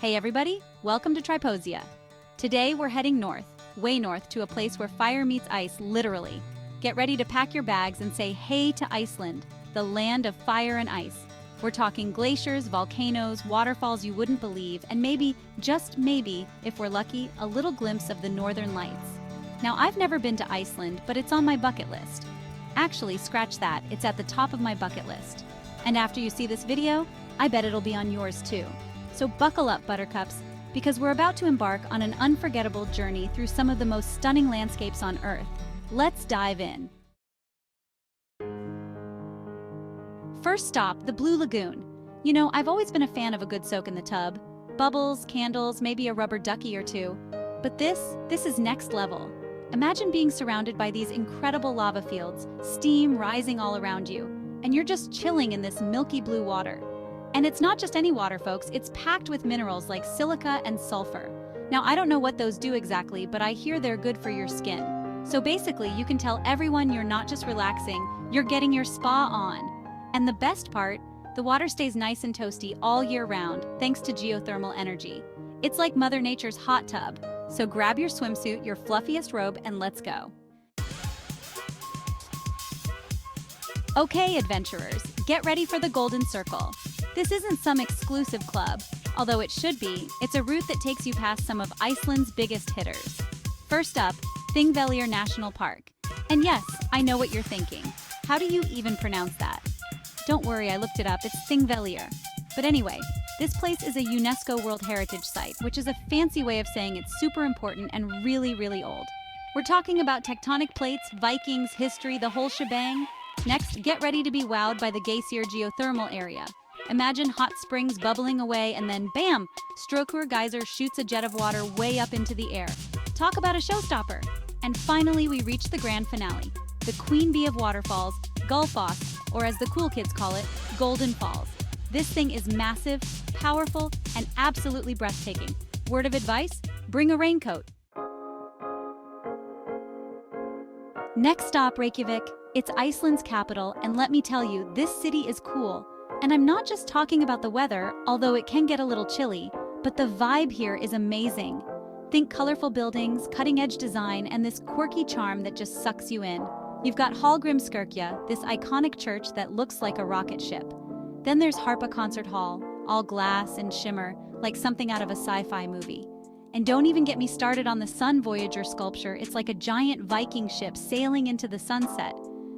Hey everybody, welcome to Triposia. Today we're heading north, way north, to a place where fire meets ice, literally. Get ready to pack your bags and say hey to Iceland, the land of fire and ice. We're talking glaciers, volcanoes, waterfalls you wouldn't believe, and maybe, just maybe, if we're lucky, a little glimpse of the northern lights. Now, I've never been to Iceland, but it's on my bucket list. Actually, scratch that, it's at the top of my bucket list. And after you see this video, I bet it'll be on yours too. So buckle up, buttercups, because we're about to embark on an unforgettable journey through some of the most stunning landscapes on Earth. Let's dive in. First stop, the Blue Lagoon. You know, I've always been a fan of a good soak in the tub. Bubbles, candles, maybe a rubber ducky or two. But this is next level. Imagine being surrounded by these incredible lava fields, steam rising all around you, and you're just chilling in this milky blue water. And it's not just any water, folks, it's packed with minerals like silica and sulfur. Now, I don't know what those do exactly, but I hear they're good for your skin. So basically, you can tell everyone you're not just relaxing, you're getting your spa on. And the best part, the water stays nice and toasty all year round, thanks to geothermal energy. It's like Mother Nature's hot tub. So grab your swimsuit, your fluffiest robe, and let's go. Okay, adventurers, get ready for the Golden Circle. This isn't some exclusive club, although it should be. It's a route that takes you past some of Iceland's biggest hitters. First up, Þingvellir National Park. And yes, I know what you're thinking. How do you even pronounce that? Don't worry, I looked it up, it's Þingvellir. But anyway, this place is a UNESCO World Heritage Site, which is a fancy way of saying it's super important and really, really old. We're talking about tectonic plates, Vikings, history, the whole shebang. Next, get ready to be wowed by the Geysir geothermal area. Imagine hot springs bubbling away and then bam! Strokur Geyser shoots a jet of water way up into the air. Talk about a showstopper! And finally, we reach the grand finale, the queen bee of waterfalls, Gullfoss, or as the cool kids call it, Golden Falls. This thing is massive, powerful, and absolutely breathtaking. Word of advice? Bring a raincoat. Next stop, Reykjavik. It's Iceland's capital, and let me tell you, this city is cool. And I'm not just talking about the weather, although it can get a little chilly, but the vibe here is amazing. Think colorful buildings, cutting-edge design, and this quirky charm that just sucks you in. You've got Hallgrímskirkja, this iconic church that looks like a rocket ship. Then there's Harpa Concert Hall, all glass and shimmer, like something out of a sci-fi movie. And don't even get me started on the Sun Voyager sculpture. It's like a giant Viking ship sailing into the sunset.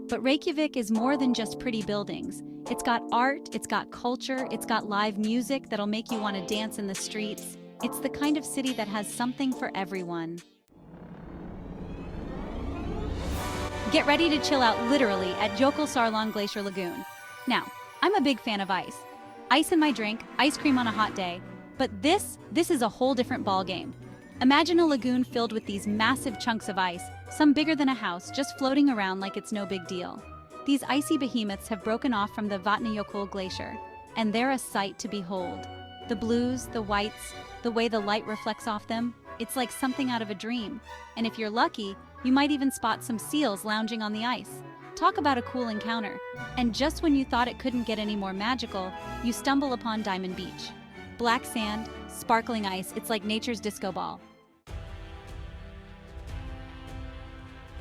But Reykjavik is more than just pretty buildings. It's got art, it's got culture, it's got live music that'll make you want to dance in the streets. It's the kind of city that has something for everyone. Get ready to chill out literally at Jökulsárlón Glacier Lagoon. Now, I'm a big fan of ice. Ice in my drink, ice cream on a hot day. But this is a whole different ballgame. Imagine a lagoon filled with these massive chunks of ice, some bigger than a house, just floating around like it's no big deal. These icy behemoths have broken off from the Vatnajökull glacier, and they're a sight to behold. The blues, the whites, the way the light reflects off them, it's like something out of a dream. And if you're lucky, you might even spot some seals lounging on the ice. Talk about a cool encounter. And just when you thought it couldn't get any more magical, you stumble upon Diamond Beach. Black sand, sparkling ice, it's like nature's disco ball.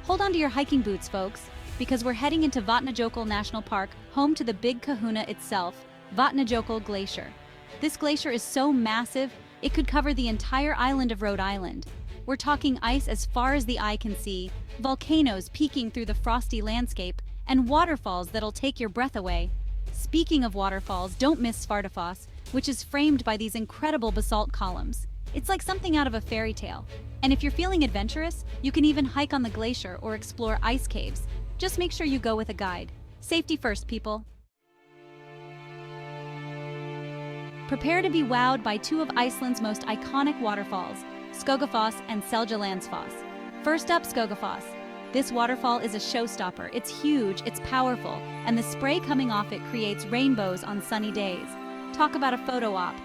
Hold on to your hiking boots, folks, because we're heading into Vatnajökull National Park, home to the big kahuna itself, Vatnajökull Glacier. This glacier is so massive, it could cover the entire island of Rhode Island. We're talking ice as far as the eye can see, volcanoes peeking through the frosty landscape, and waterfalls that'll take your breath away. Speaking of waterfalls, don't miss Skaftafell, which is framed by these incredible basalt columns. It's like something out of a fairy tale. And if you're feeling adventurous, you can even hike on the glacier or explore ice caves. Just make sure you go with a guide. Safety first, people. Prepare to be wowed by two of Iceland's most iconic waterfalls, Skogafoss and Seljalandsfoss. First up, Skogafoss. This waterfall is a showstopper. It's huge, it's powerful, and the spray coming off it creates rainbows on sunny days. Talk about a photo op.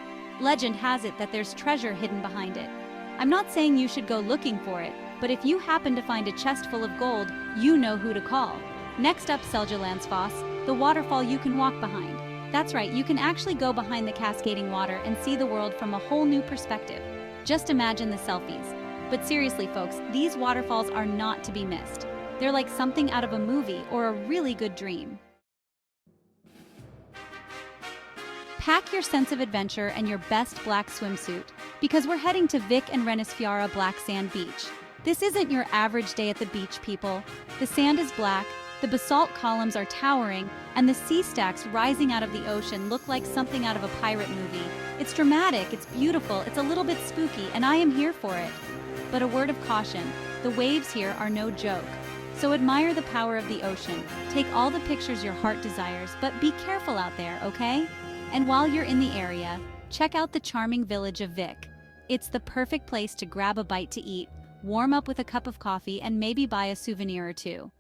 Legend has it that there's treasure hidden behind it. I'm not saying you should go looking for it, but if you happen to find a chest full of gold, you know who to call. Next up, Seljalandsfoss, the waterfall you can walk behind. That's right, you can actually go behind the cascading water and see the world from a whole new perspective. Just imagine the selfies. But seriously, folks, these waterfalls are not to be missed. They're like something out of a movie or a really good dream. Pack your sense of adventure and your best black swimsuit, because we're heading to Vik and Reynisfjara Black Sand Beach. This isn't your average day at the beach, people. The sand is black, the basalt columns are towering, and the sea stacks rising out of the ocean look like something out of a pirate movie. It's dramatic, it's beautiful, it's a little bit spooky, and I am here for it. But a word of caution, the waves here are no joke. So admire the power of the ocean, take all the pictures your heart desires, but be careful out there, okay? And while you're in the area, check out the charming village of Vik. It's the perfect place to grab a bite to eat, warm up with a cup of coffee, and maybe buy a souvenir or two.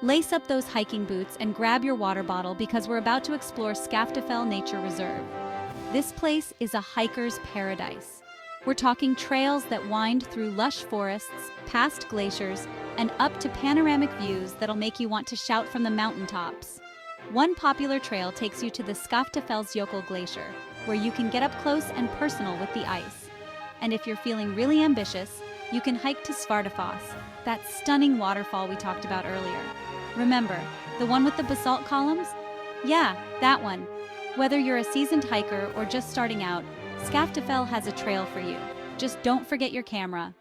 Lace up those hiking boots and grab your water bottle because we're about to explore Skaftafell Nature Reserve. This place is a hiker's paradise. We're talking trails that wind through lush forests, past glaciers, and up to panoramic views that'll make you want to shout from the mountaintops. One popular trail takes you to the Skaftafell Glacier, where you can get up close and personal with the ice. And if you're feeling really ambitious, you can hike to Svartafoss, that stunning waterfall we talked about earlier. Remember, the one with the basalt columns? Yeah, that one. Whether you're a seasoned hiker or just starting out, Skaftafell has a trail for you. Just don't forget your camera.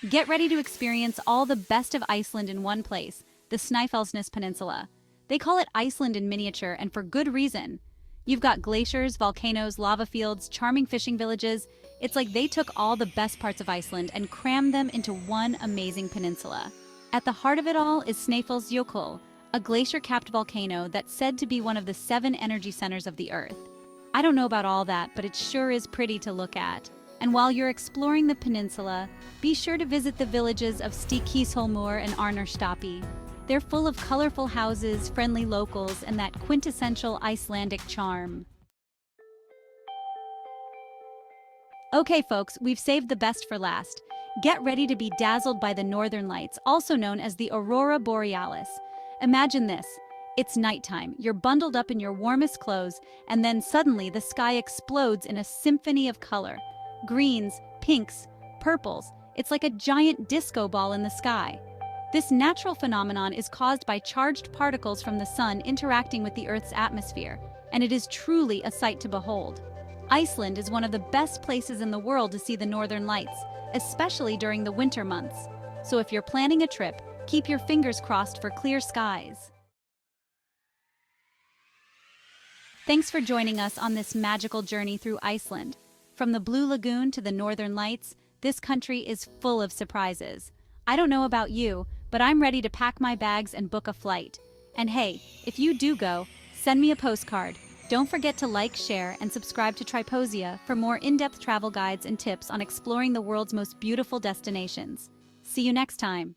Get ready to experience all the best of Iceland in one place, the Snæfellsnes Peninsula. They call it Iceland in miniature, and for good reason. You've got glaciers, volcanoes, lava fields, charming fishing villages. It's like they took all the best parts of Iceland and crammed them into one amazing peninsula. At the heart of it all is Snæfellsjökull, a glacier-capped volcano that's said to be one of the 7 energy centers of the Earth. I don't know about all that, but it sure is pretty to look at. And while you're exploring the peninsula, be sure to visit the villages of Stikishólmur and Arnarstapi. They're full of colorful houses, friendly locals, and that quintessential Icelandic charm. Okay, folks, we've saved the best for last. Get ready to be dazzled by the northern lights, also known as the Aurora Borealis. Imagine this. It's nighttime, you're bundled up in your warmest clothes, and then suddenly the sky explodes in a symphony of color. Greens, pinks, purples. It's like a giant disco ball in the sky. This natural phenomenon is caused by charged particles from the sun interacting with the Earth's atmosphere, and it is truly a sight to behold. Iceland is one of the best places in the world to see the northern lights, especially during the winter months. So if you're planning a trip, keep your fingers crossed for clear skies. Thanks for joining us on this magical journey through Iceland. From the Blue Lagoon to the northern lights, this country is full of surprises. I don't know about you, but I'm ready to pack my bags and book a flight. And hey, if you do go, send me a postcard. Don't forget to like, share, and subscribe to Triposia for more in-depth travel guides and tips on exploring the world's most beautiful destinations. See you next time.